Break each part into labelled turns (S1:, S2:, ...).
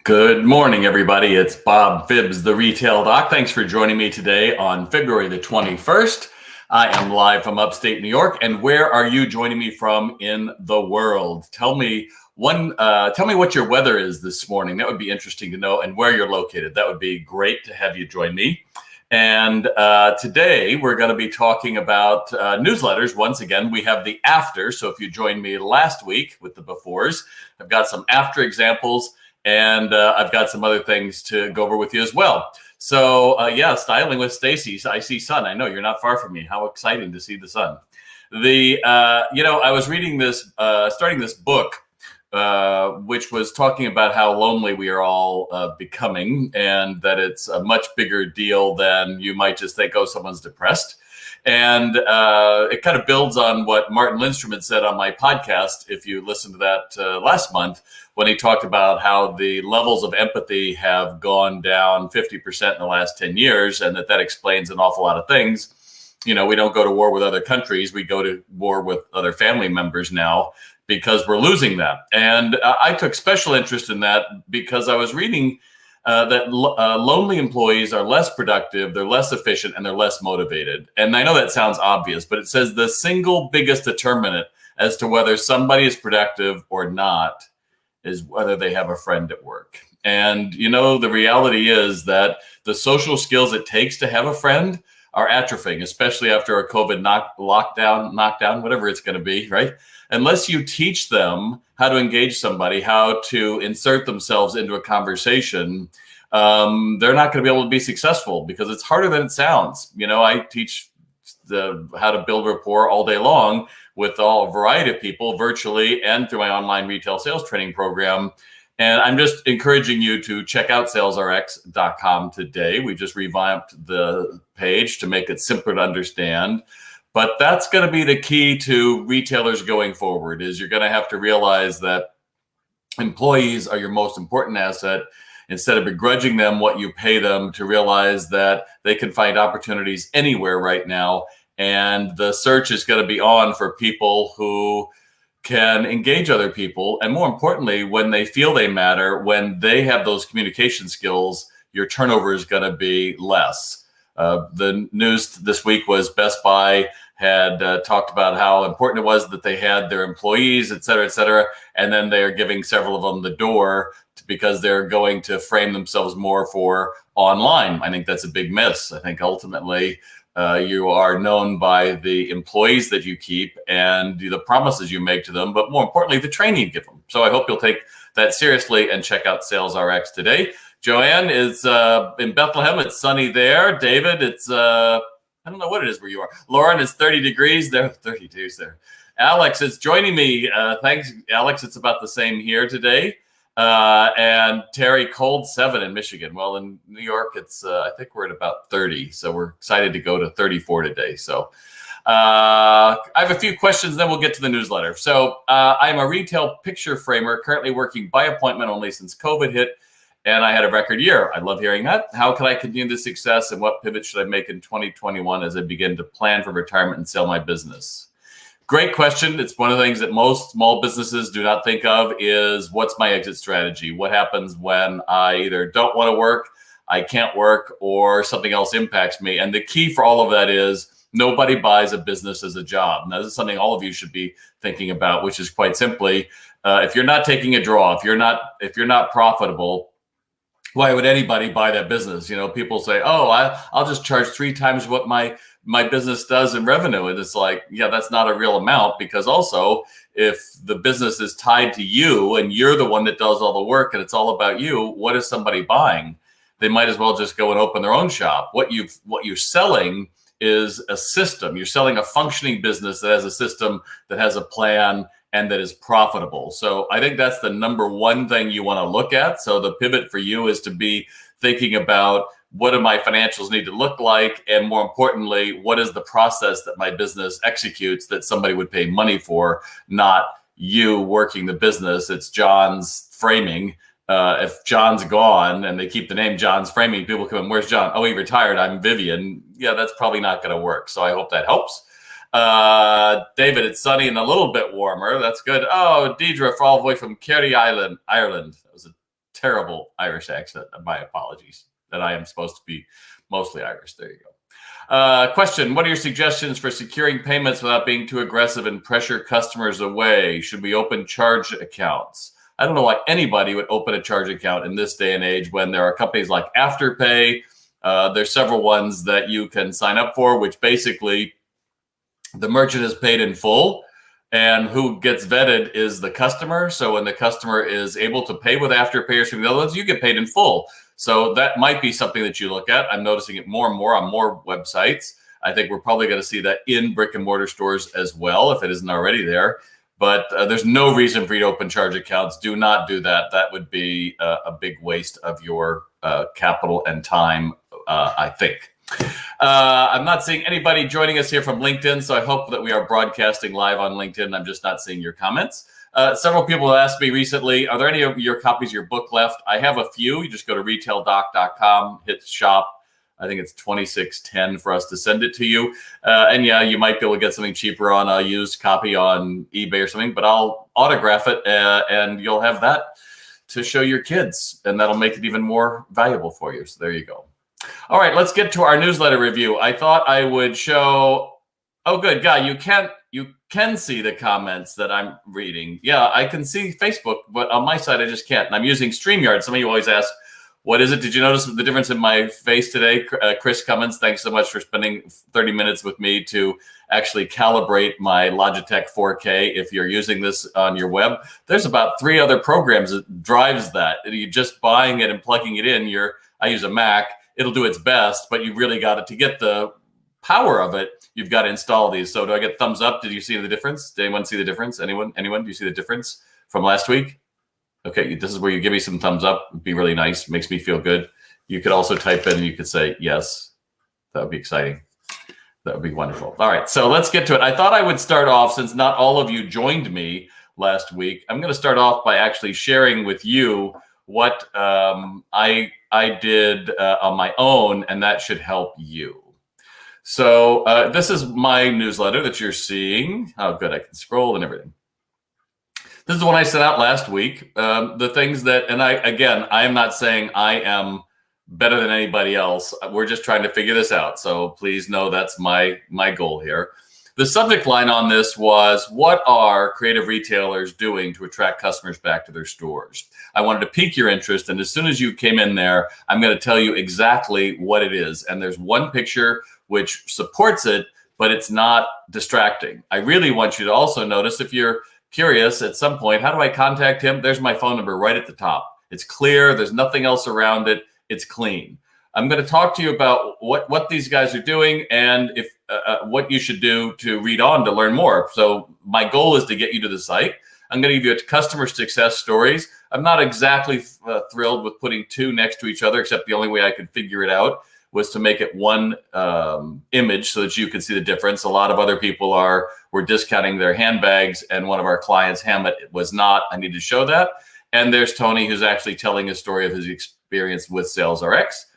S1: Good morning, everybody. It's Bob Phibbs, the Retail Doc. Thanks for joining me today on February the 21st. I am live from upstate New York. And where are you joining me from in the world? Tell me what your weather is this morning. That would be interesting to know, and where you're located. That would be great to have you join me. And today we're going to be talking about newsletters. Once again, we have the after. So if you joined me last week with the befores, I've got some after examples. And I've got some other things to go over with you as well. So styling with Stacy. I see sun. I know you're not far from me. How exciting to see the sun. I was reading this, starting this book, which was talking about how lonely we are all becoming, and that it's a much bigger deal than you might just think, oh, someone's depressed. And it kind of builds on what Martin Lindstrom had said on my podcast, if you listened to that last month, when he talked about how the levels of empathy have gone down 50% in the last 10 years, and that explains an awful lot of things. You know, we don't go to war with other countries. We go to war with other family members now because we're losing that. And I took special interest in that because I was reading that lonely employees are less productive, they're less efficient, and they're less motivated. And I know that sounds obvious, but it says the single biggest determinant as to whether somebody is productive or not is whether they have a friend at work. And, you know, the reality is that the social skills it takes to have a friend are atrophying, especially after a COVID knockdown, whatever it's going to be, right? Unless you teach them how to engage somebody, how to insert themselves into a conversation, they're not going to be able to be successful because it's harder than it sounds. You know, I teach how to build rapport all day long with a variety of people virtually and through my online retail sales training program. And I'm just encouraging you to check out salesrx.com today. We just revamped the page to make it simpler to understand. But that's going to be the key to retailers going forward, is you're going to have to realize that employees are your most important asset. Instead of begrudging them what you pay them, to realize that they can find opportunities anywhere right now. And the search is going to be on for people who can engage other people. And more importantly, when they feel they matter, when they have those communication skills, your turnover is going to be less. The news this week was Best Buy had talked about how important it was that they had their employees, et cetera, and then they are giving several of them the door because they're going to frame themselves more for online. I think that's a big miss. I think ultimately you are known by the employees that you keep and the promises you make to them, but more importantly, the training you give them. So I hope you'll take that seriously and check out Sales RX today. Joanne is in Bethlehem. It's sunny there. David, it's, I don't know what it is where you are. Lauren, it's 30 degrees there. 32s there. Alex is joining me. Thanks, Alex. It's about the same here today. And Terry, cold 7 in Michigan. Well, in New York, it's I think we're at about 30. So we're excited to go to 34 today. So I have a few questions, then we'll get to the newsletter. So I'm a retail picture framer, currently working by appointment only since COVID hit, and I had a record year. I love hearing that. How can I continue this success, and what pivot should I make in 2021 as I begin to plan for retirement and sell my business? Great question. It's one of the things that most small businesses do not think of, is what's my exit strategy? What happens when I either don't want to work, I can't work, or something else impacts me? And the key for all of that is nobody buys a business as a job. Now, this is something all of you should be thinking about, which is quite simply, if you're not taking a draw, if you're not profitable, why would anybody buy that business? You know, people say, oh, I'll just charge 3 times what my business does in revenue. And it's like, yeah, that's not a real amount, because also if the business is tied to you and you're the one that does all the work and it's all about you, what is somebody buying? They might as well just go and open their own shop. What you're selling is a system. You're selling a functioning business that has a system, that has a plan, and that is profitable. So I think that's the number one thing you want to look at. So the pivot for you is to be thinking about, what do my financials need to look like? And more importantly, what is the process that my business executes that somebody would pay money for, not you working the business. It's John's framing. If John's gone and they keep the name John's framing, people come in, where's John? Oh, he retired. I'm Vivian. Yeah, that's probably not going to work. So I hope that helps. David, it's sunny and a little bit warmer. That's good. Oh, Deidre, all the way from Kerry Island, Ireland. That was a terrible Irish accent. My apologies that I am supposed to be mostly Irish. There you go. Question, what are your suggestions for securing payments without being too aggressive and pressure customers away? Should we open charge accounts? I don't know why anybody would open a charge account in this day and age when there are companies like Afterpay. There's several ones that you can sign up for, which basically the merchant is paid in full, and who gets vetted is the customer. So when the customer is able to pay with Afterpay or some of the other ones, you get paid in full. So that might be something that you look at. I'm noticing it more and more on more websites. I think we're probably going to see that in brick and mortar stores as well, if it isn't already there. But there's no reason for you to open charge accounts. Do not do that. That would be a big waste of your capital and time, I think. I'm not seeing anybody joining us here from LinkedIn, so I hope that we are broadcasting live on LinkedIn. I'm just not seeing your comments. Several people have asked me recently, are there any of your copies of your book left? I have a few. You just go to retaildoc.com, hit shop. I think it's $26.10 for us to send it to you. And yeah, you might be able to get something cheaper on a used copy on eBay or something, but I'll autograph it and you'll have that to show your kids, and that'll make it even more valuable for you. So there you go. All right, let's get to our newsletter review. I thought I would show. Oh, good, Guy, you can see the comments that I'm reading. Yeah, I can see Facebook, but on my side, I just can't. And I'm using StreamYard. Some of you always ask, what is it? Did you notice the difference in my face today? Chris Cummins, thanks so much for spending 30 minutes with me to actually calibrate my Logitech 4K. If you're using this on your web, there's about 3 other programs that drives that. You just buying it and plugging it in. I use a Mac. It'll do its best, but you really got to get the power of it. You've got to install these. So do I get thumbs up? Did you see the difference? Did anyone see the difference? Anyone? Do you see the difference from last week? Okay, this is where you give me some thumbs up. It'd be really nice. Makes me feel good. You could also type in and you could say yes. That would be exciting. That would be wonderful. All right, so let's get to it. I thought I would start off, since not all of you joined me last week, I'm going to start off by actually sharing with you what I did on my own, and that should help you. So this is my newsletter that you're seeing. Oh, good. I can scroll and everything. This is the one I sent out last week. The things that, and I am not saying I am better than anybody else. We're just trying to figure this out. So please know that's my goal here. The subject line on this was, what are creative retailers doing to attract customers back to their stores? I wanted to pique your interest. And as soon as you came in there, I'm going to tell you exactly what it is. And there's one picture which supports it, but it's not distracting. I really want you to also notice, if you're curious at some point, how do I contact him? There's my phone number right at the top. It's clear. There's nothing else around it. It's clean. I'm going to talk to you about what these guys are doing and if what you should do to read on to learn more. So my goal is to get you to the site. I'm going to give you customer success stories. I'm not exactly thrilled with putting 2 next to each other, except the only way I could figure it out was to make it one image so that you could see the difference. A lot of other people were discounting their handbags, and one of our clients, Hammett, was not. I need to show that. And there's Tony, who's actually telling a story of his experience with SalesRx.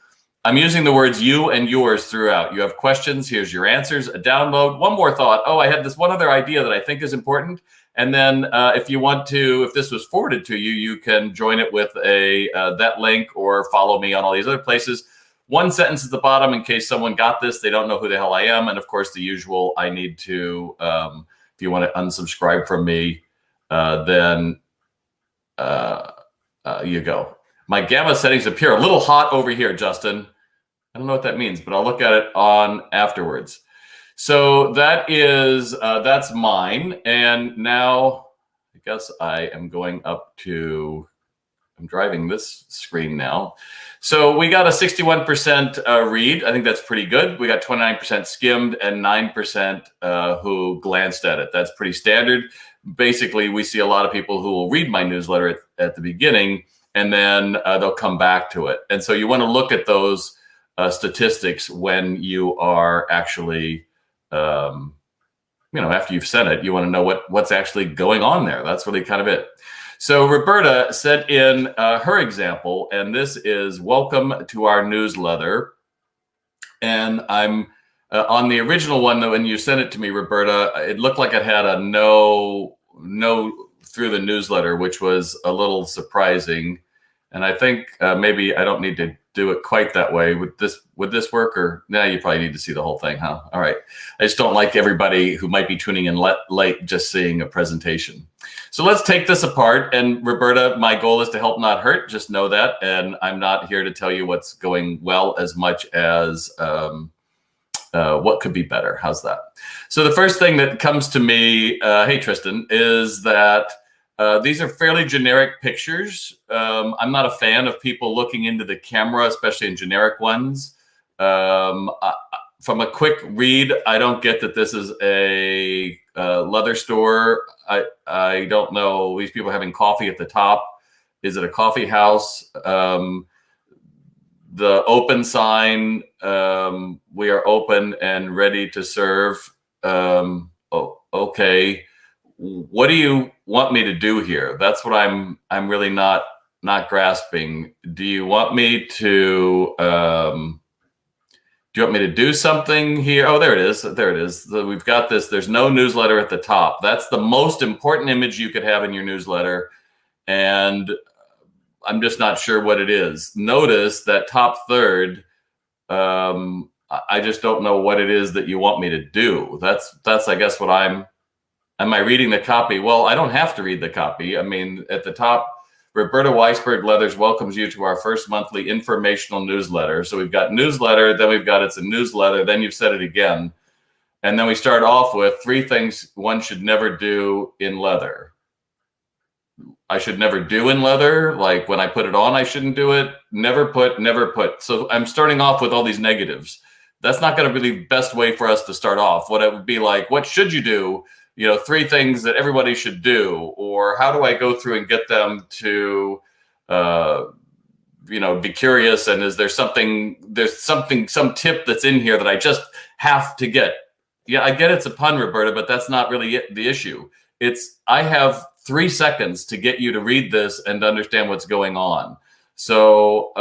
S1: I'm using the words you and yours throughout. You have questions, here's your answers, a download. One more thought. Oh, I had this one other idea that I think is important. And then if you want to, if this was forwarded to you, you can join it with that link or follow me on all these other places. One sentence at the bottom in case someone got this, they don't know who the hell I am. And of course, the usual, I need to, if you want to unsubscribe from me, then you go. My gamma settings appear a little hot over here, Justin. I don't know what that means, but I'll look at it on afterwards. So that is, that's mine. And now I guess I am going up to, I'm driving this screen now. So we got a 61% read. I think that's pretty good. We got 29% skimmed and 9% who glanced at it. That's pretty standard. Basically, we see a lot of people who will read my newsletter at the beginning, and then they'll come back to it. And so you want to look at those statistics when you are actually, after you've sent it, you want to know what's actually going on there. That's really kind of it. So Roberta sent in her example, and this is welcome to our newsletter. And I'm on the original one, though, when you sent it to me, Roberta, it looked like it had a no through the newsletter, which was a little surprising. And I think maybe I don't need to do it quite that way. Would this work? Or now you probably need to see the whole thing, huh? All right. I just don't like everybody who might be tuning in late just seeing a presentation. So let's take this apart. And Roberta, my goal is to help, not hurt. Just know that. And I'm not here to tell you what's going well as much as what could be better. How's that? So the first thing that comes to me, hey, Tristan, is that these are fairly generic pictures. I'm not a fan of people looking into the camera, especially in generic ones. From a quick read, I don't get that this is a leather store. I don't know. These people are having coffee at the top. Is it a coffee house? The open sign, we are open and ready to serve. Oh, okay. What do you want me to do here? That's what I'm really not grasping. Do you want me to do something here? Oh, there it is. There it is. We've got this. There's no newsletter at the top. That's the most important image you could have in your newsletter. And I'm just not sure what it is. Notice that top third. I just don't know what it is that you want me to do. That's I guess what am I reading the copy? Well, I don't have to read the copy. I mean, at the top, Roberta Weisberg Leathers welcomes you to our first monthly informational newsletter. So we've got newsletter, then we've got it's a newsletter, then you've said it again. And then we start off with 3 things one should never do in leather. I should never do in leather. Like when I put it on, I shouldn't do it. Never put. So I'm starting off with all these negatives. That's not going to be the best way for us to start off. What it would be like, what should you do? 3 things that everybody should do, or how do I go through and get them to, be curious? And is there some tip that's in here that I just have to get? Yeah, I get it's a pun, Roberta, but that's not really the issue. I have 3 seconds to get you to read this and to understand what's going on. So,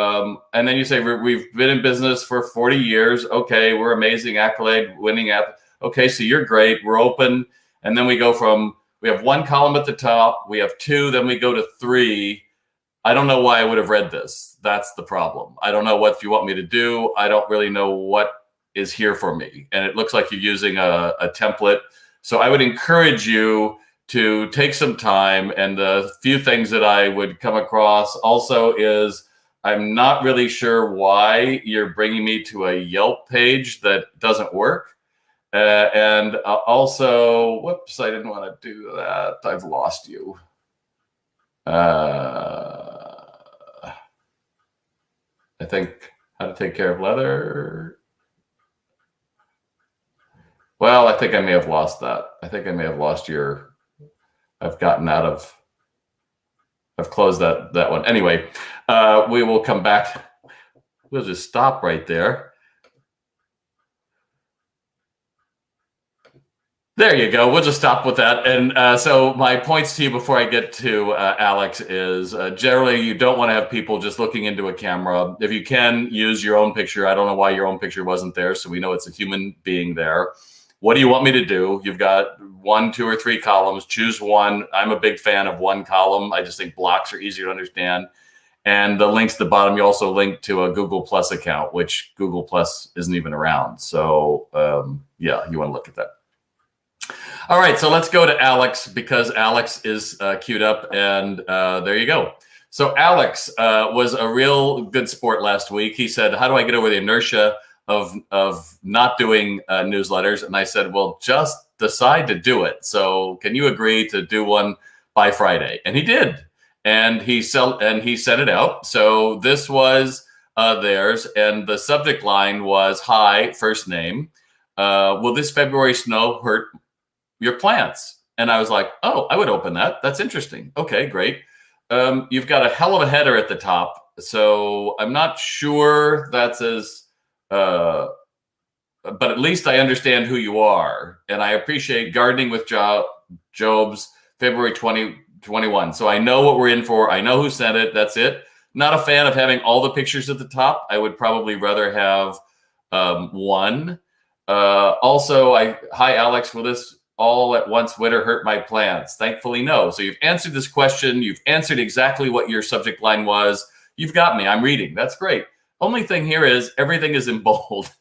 S1: and then you say, we've been in business for 40 years. Okay, we're amazing, accolade winning app. Okay, so you're great. We're open. And then we have 1 column at the top. We have 2, then we go to 3. I don't know why I would have read this. That's the problem. I don't know what you want me to do. I don't really know what is here for me. And it looks like you're using a template. So I would encourage you to take some time. And the few things that I would come across also is I'm not really sure why you're bringing me to a Yelp page that doesn't work. And also, whoops, I didn't want to do that. I've lost you. I think how to take care of leather. Well, I think I may have lost that. I think I may have lost I've closed that one. Anyway, we will come back. We'll just stop right there. There you go. We'll just stop with that. And so my points to you before I get to Alex is generally you don't want to have people just looking into a camera. If you can, use your own picture. I don't know why your own picture wasn't there, so we know it's a human being there. What do you want me to do? You've got 1, 2, or 3 columns. Choose one. I'm a big fan of 1 column. I just think blocks are easier to understand. And the links at the bottom, you also link to a Google Plus account, which Google Plus isn't even around. So yeah, you want to look at that. All right, so let's go to Alex because Alex is queued up, and there you go. So Alex was a real good sport last week. He said, how do I get over the inertia of not doing newsletters? And I said, well, just decide to do it. So can you agree to do one by Friday? And he did. And he sent it out. So this was theirs. And the subject line was, hi, first name. Will this February snow hurt your plants? And I was like, oh, I would open that. That's interesting. Okay, great. You've got a hell of a header at the top. So I'm not sure that's but at least I understand who you are. And I appreciate Gardening with Jobs, February 2021. So I know what we're in for. I know who sent it. That's it. Not a fan of having all the pictures at the top. I would probably rather have 1. Also, hi, Alex, will this all at once winter hurt my plants? Thankfully, no. So you've answered this question. You've answered exactly what your subject line was. You've got me. I'm reading. That's great. Only thing here is everything is in bold,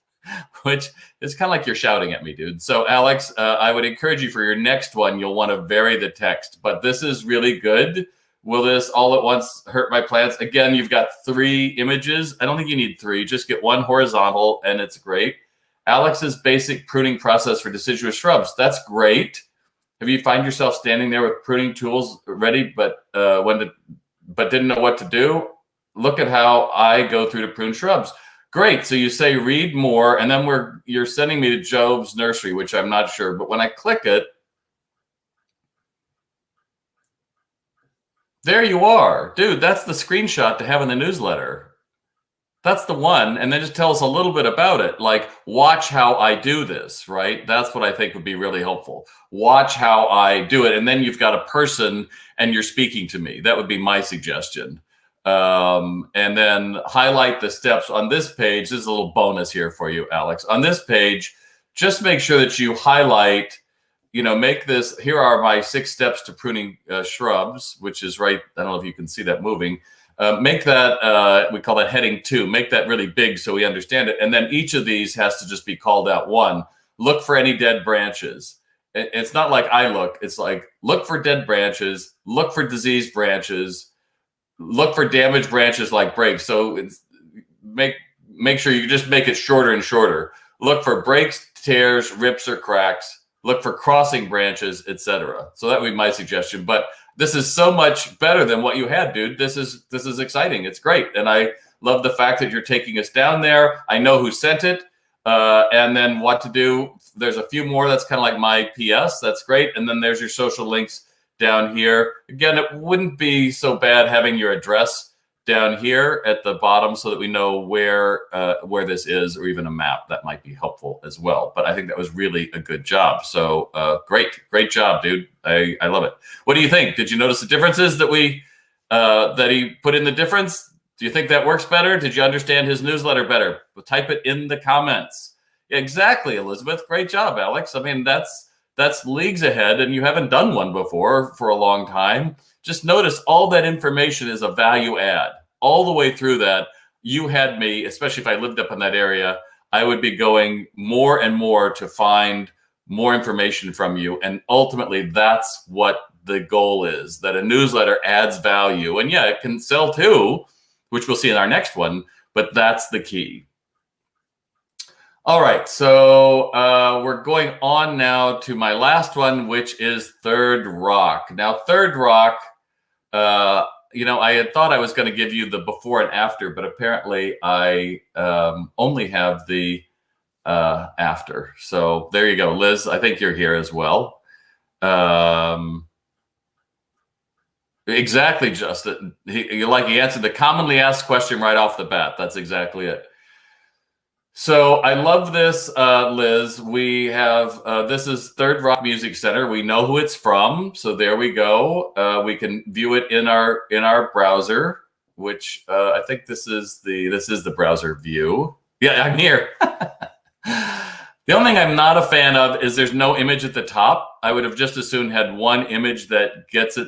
S1: which is kind of like you're shouting at me, dude. So Alex, I would encourage you for your next one, you'll want to vary the text, but this is really good. Will this all at once hurt my plants? Again, you've got 3 images. I don't think you need 3. Just get 1 horizontal and it's great. Alex's basic pruning process for deciduous shrubs. That's great. Have you find yourself standing there with pruning tools ready, but didn't know what to do? Look at how I go through to prune shrubs. Great. So you say read more, and then you're sending me to Job's nursery, which I'm not sure. But when I click it, there you are. Dude, that's the screenshot to have in the newsletter. That's the one. And then just tell us a little bit about it. Like, watch how I do this, right? That's what I think would be really helpful. Watch how I do it. And then you've got a person and you're speaking to me. That would be my suggestion. And then highlight the steps on this page. This is a little bonus here for you, Alex. On this page, just make sure that you highlight, make this, here are my 6 steps to pruning shrubs, which is right. I don't know if you can see that moving. Make that, we call that heading 2. Make that really big so we understand it. And then each of these has to just be called out. 1, look for any dead branches. It's not like I look. It's like, look for dead branches, look for diseased branches, look for damaged branches like breaks. So make sure you just make it shorter and shorter. Look for breaks, tears, rips, or cracks. Look for crossing branches, etc. So that would be my suggestion. But this is so much better than what you had, dude. This is exciting. It's great. And I love the fact that you're taking us down there. I know who sent it. And then what to do. There's a few more. That's kind of like my PS. That's great. And then there's your social links down here. Again, it wouldn't be so bad having your address down here at the bottom so that we know where this is, or even a map. That might be helpful as well. But I think that was really a good job. So great job, dude. I love it. What do you think? Did you notice the differences that he put in the difference? Do you think that works better? Did you understand his newsletter better? Well, type it in the comments. Exactly, Elizabeth. Great job, Alex. I mean, that's leagues ahead, and you haven't done one before for a long time. Just notice all that information is a value add. All the way through that, you had me, especially if I lived up in that area, I would be going more and more to find more information from you. And ultimately, that's what the goal is, that a newsletter adds value. And yeah, it can sell too, which we'll see in our next one, but that's the key. All right, so we're going on now to my last one, which is Third Rock. Now, Third Rock, I had thought I was going to give you the before and after, but apparently I only have the after. So there you go, Liz. I think you're here as well. Exactly, Justin. He answered the commonly asked question right off the bat. That's exactly it. So I love this, Liz. We have, this is Third Rock Music Center. We know who it's from. So there we go. We can view it in our browser, which I think this is the browser view. Yeah, I'm here. The only thing I'm not a fan of is there's no image at the top. I would have just as soon had one image that gets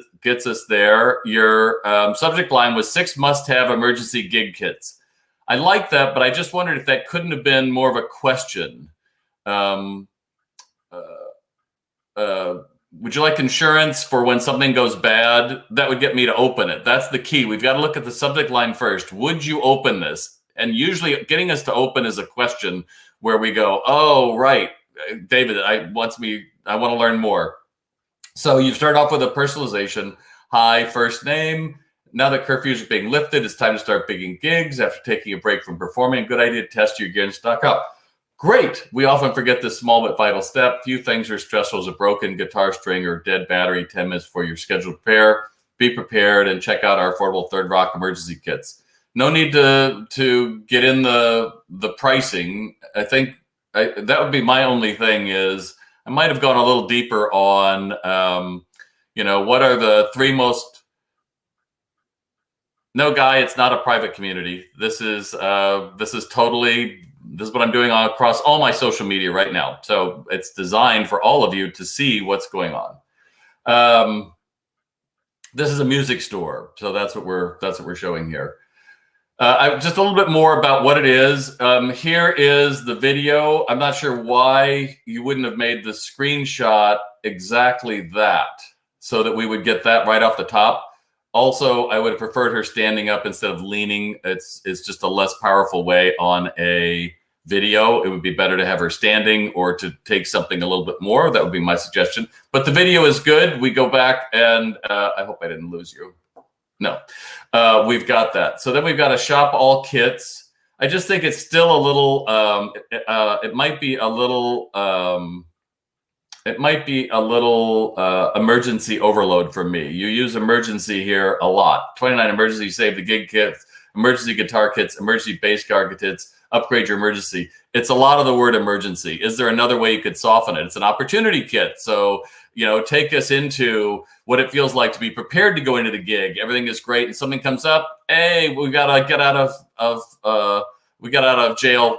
S1: us there. Your subject line was 6 must-have emergency gig kits. I like that, but I just wondered if that couldn't have been more of a question. Would you like insurance for when something goes bad? That would get me to open it. That's the key. We've got to look at the subject line first. Would you open this? And usually getting us to open is a question where we go, oh, right, David, I want to learn more. So you start off with a personalization. Hi, first name. Now that curfews are being lifted, it's time to start picking gigs. After taking a break from performing, good idea to test your gear and stock up. Great. We often forget this small but vital step. Few things are as stressful as a broken guitar string or dead battery 10 minutes before your scheduled repair. Be prepared and check out our affordable Third Rock emergency kits. No need to get in the pricing. I think that would be my only thing is I might have gone a little deeper on, what are the 3 most. No, Guy, it's not a private community. This is what I'm doing across all my social media right now. So it's designed for all of you to see what's going on. This is a music store, so that's what we're showing here. Just a little bit more about what it is. Here is the video. I'm not sure why you wouldn't have made the screenshot exactly that, so that we would get that right off the top. Also, I would have preferred her standing up instead of leaning. It's just a less powerful way on a video. It would be better to have her standing or to take something a little bit more. That would be my suggestion. But the video is good. We go back and I hope I didn't lose you. No, we've got that. So then we've got to shop all kits. I just think it's still a little, it might be a little, emergency overload for me. You use emergency here a lot. 29 emergency, save the gig kits, emergency guitar kits, emergency bass guitar kits, upgrade your emergency. It's a lot of the word emergency. Is there another way you could soften it? It's an opportunity kit. So, you know, take us into what it feels like to be prepared to go into the gig. Everything is great, and something comes up. Hey, we gotta get out of jail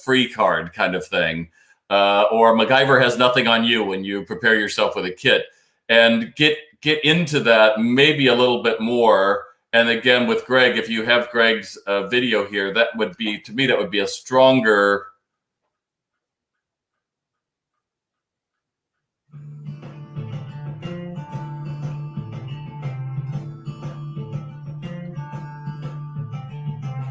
S1: free card kind of thing, or MacGyver has nothing on you when you prepare yourself with a kit, and get into that maybe a little bit more. And again, with Greg, if you have Greg's video here, that would be, to me, that would be a stronger.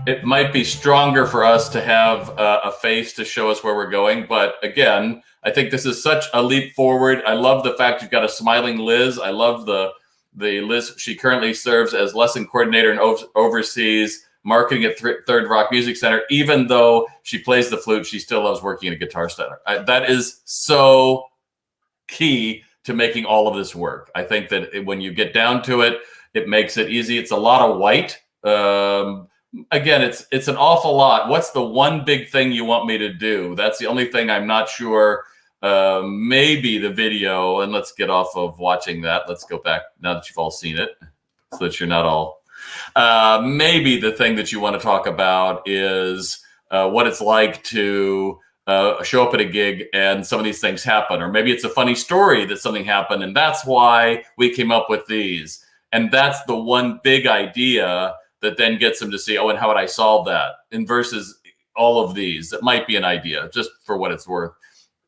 S1: It might be stronger for us to have a face to show us where we're going. But again, I think this is such a leap forward. I love the fact you've got a smiling Liz. I love the Liz. She currently serves as lesson coordinator and oversees marketing at Third Rock Music Center. Even though she plays the flute, she still loves working at a guitar center. That is so key to making all of this work. I think that when you get down to it, it makes it easy. It's a lot of white. Again, it's an awful lot. What's the one big thing you want me to do? That's the only thing I'm not sure. Maybe the video, and let's get off of watching that. Let's go back now that you've all seen it, so that you're not all. Maybe the thing that you want to talk about is what it's like to show up at a gig and some of these things happen, or maybe it's a funny story that something happened, and that's why we came up with these. And that's the one big idea that then gets them to see, oh, and how would I solve that? And versus all of these, that might be an idea, just for what it's worth.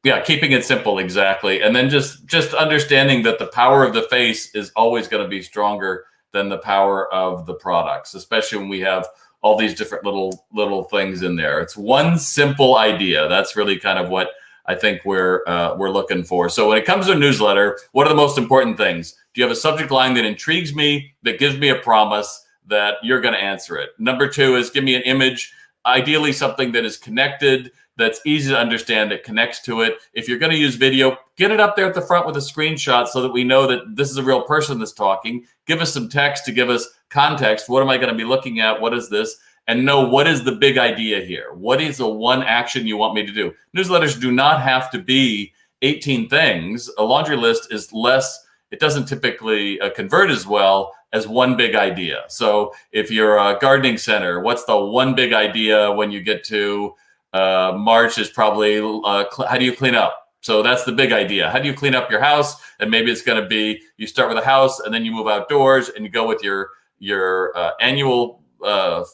S1: Yeah, keeping it simple, exactly. And then just understanding that the power of the face is always going to be stronger than the power of the products, especially when we have all these different little things in there. It's one simple idea. That's really kind of what I think we're looking for. So when it comes to a newsletter, what are the most important things? Do you have a subject line that intrigues me, that gives me a promise that you're going to answer it? Number two is give me an image, ideally something that is connected, that's easy to understand, that connects to it. If you're going to use video, get it up there at the front with a screenshot so that we know that this is a real person that's talking. Give us some text to give us context. What am I going to be looking at? What is this? And know what is the big idea here? What is the one action you want me to do? Newsletters do not have to be 18 things. A laundry list is less, it doesn't typically convert as well as one big idea. So if you're a gardening center, what's the one big idea when you get to March is probably how do you clean up? So that's the big idea. How do you clean up your house? And maybe it's going to be you start with a house and then you move outdoors and you go with your annual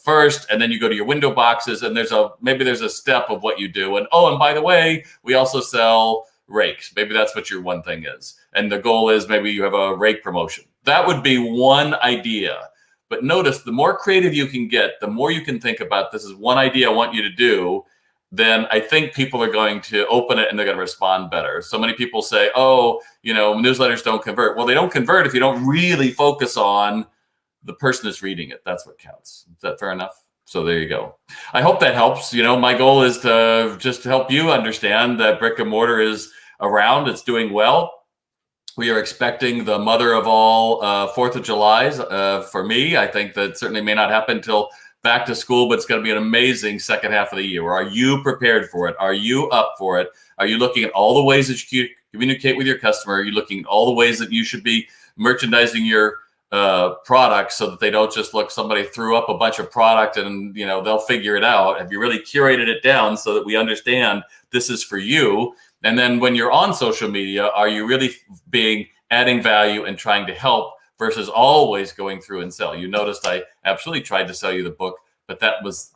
S1: first, and then you go to your window boxes, and maybe there's a step of what you do. And oh, and by the way, we also sell rakes. Maybe that's what your one thing is. And the goal is maybe you have a rake promotion. That would be one idea. But notice, the more creative you can get, the more you can think about, this is one idea I want you to do, then I think people are going to open it and they're going to respond better. So many people say, oh, newsletters don't convert. Well, they don't convert if you don't really focus on the person that's reading it. That's what counts. Is that fair enough? So there you go. I hope that helps. My goal is to just help you understand that brick and mortar is around. It's doing well. We are expecting the mother of all 4th of Julys for me. I think that certainly may not happen until back to school, but it's going to be an amazing second half of the year. Are you prepared for it? Are you up for it? Are you looking at all the ways that you communicate with your customer? Are you looking at all the ways that you should be merchandising your products so that they don't just look, somebody threw up a bunch of product and they'll figure it out? Have you really curated it down so that we understand this is for you? And then when you're on social media, are you really adding value and trying to help versus always going through and sell? You noticed I absolutely tried to sell you the book, but that was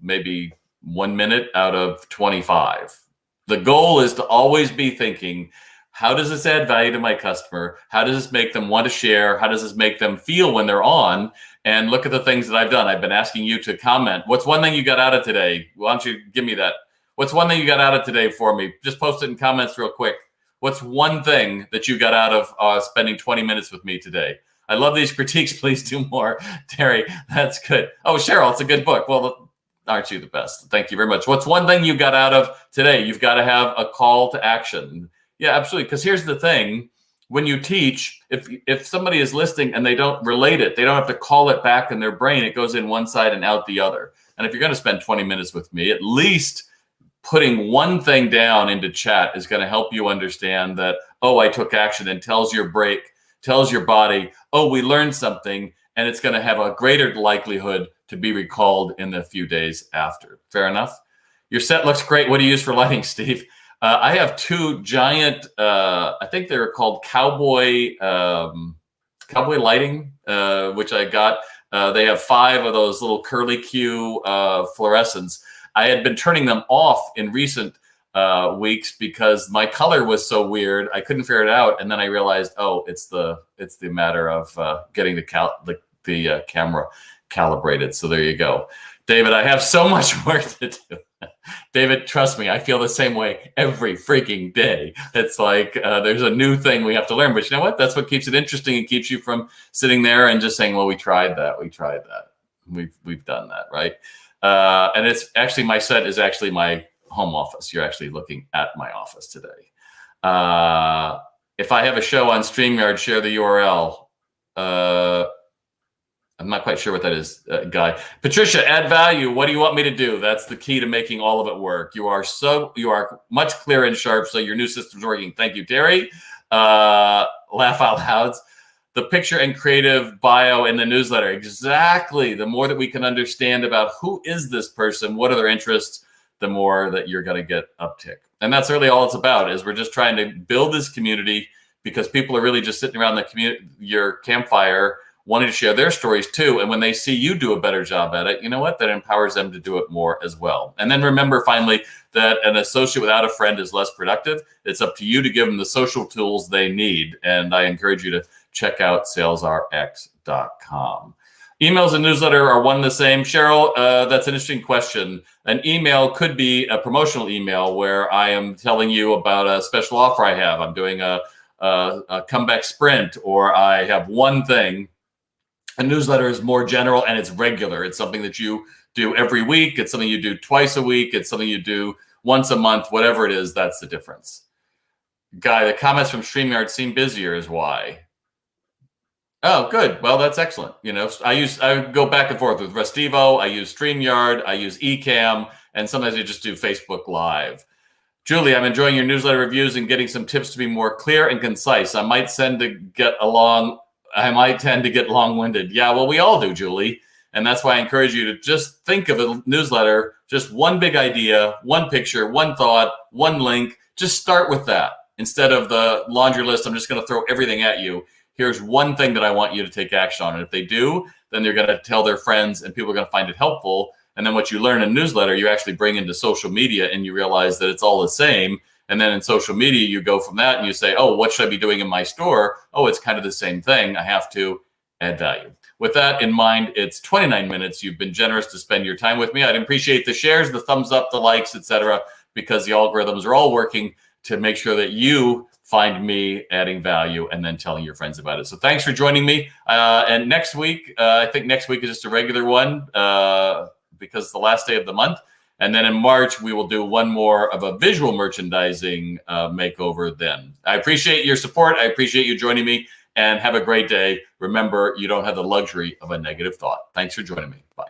S1: maybe 1 minute out of 25. The goal is to always be thinking, how does this add value to my customer? How does this make them want to share? How does this make them feel when they're on? And look at the things that I've done. I've been asking you to comment. What's one thing you got out of today? Why don't you give me that? What's one thing you got out of today for me? Just post it in comments real quick. What's one thing that you got out of spending 20 minutes with me today? I love these critiques. Please do more. Terry, that's good. Oh, Cheryl, it's a good book. Well, aren't you the best? Thank you very much. What's one thing you got out of today? You've got to have a call to action. Yeah, absolutely. Because here's the thing. When you teach, if somebody is listening and they don't relate it, they don't have to call it back in their brain. It goes in one side and out the other. And if you're going to spend 20 minutes with me, at least putting one thing down into chat is going to help you understand that, oh, I took action, and tells your body, oh, we learned something, and it's going to have a greater likelihood to be recalled in the few days after. Fair enough? Your set looks great. What do you use for lighting, Steve? I have two giant, I think they're called cowboy lighting, which I got. They have 5 of those little curly Q fluorescents. I had been turning them off in recent weeks because my color was so weird. I couldn't figure it out. And then I realized, oh, it's the matter of getting the camera calibrated. So there you go. David, I have so much work to do. David, trust me, I feel the same way every freaking day. It's like there's a new thing we have to learn. But you know what? That's what keeps it interesting and keeps you from sitting there and just saying, well, we tried that. We've done that, right? And it's actually, my set is actually my home office. You're actually looking at my office today. If I have a show on StreamYard, share the URL. I'm not quite sure what that is, Guy. Patricia, add value. What do you want me to do? That's the key to making all of it work. You are much clear and sharp, so your new system's working. Thank you, Terry. Laugh out loud. The picture and creative bio in the newsletter. Exactly. The more that we can understand about who is this person, what are their interests, the more that you're going to get uptick. And that's really all it's about, is we're just trying to build this community, because people are really just sitting around your campfire wanting to share their stories too. And when they see you do a better job at it, you know what? That empowers them to do it more as well. And then remember, finally, that an associate without a friend is less productive. It's up to you to give them the social tools they need. And I encourage you to check out salesrx.com. Emails and newsletter are one and the same. Cheryl, that's an interesting question. An email could be a promotional email where I am telling you about a special offer I have. I'm doing a comeback sprint, or I have one thing. A newsletter is more general and it's regular. It's something that you do every week. It's something you do twice a week. It's something you do once a month, whatever it is, that's the difference. Guy, the comments from StreamYard seem busier is why. Oh, good. Well, that's excellent. You know, I go back and forth with Restivo. I use StreamYard. I use Ecamm, and sometimes I just do Facebook Live. Julie, I'm enjoying your newsletter reviews and getting some tips to be more clear and concise. I might tend to get long-winded. Yeah, well, we all do, Julie. And that's why I encourage you to just think of a newsletter, just one big idea, one picture, one thought, one link. Just start with that. Instead of the laundry list, I'm just going to throw everything at you. Here's one thing that I want you to take action on. And if they do, then they're going to tell their friends and people are going to find it helpful. And then what you learn in newsletter, you actually bring into social media, and you realize that it's all the same. And then in social media, you go from that and you say, oh, what should I be doing in my store? Oh, it's kind of the same thing. I have to add value. With that in mind, it's 29 minutes. You've been generous to spend your time with me. I'd appreciate the shares, the thumbs up, the likes, etc., because the algorithms are all working to make sure that you find me adding value and then telling your friends about it. So thanks for joining me. And next week, I think next week is just a regular one because it's the last day of the month. And then in March, we will do one more of a visual merchandising makeover then. I appreciate your support. I appreciate you joining me, and have a great day. Remember, you don't have the luxury of a negative thought. Thanks for joining me. Bye.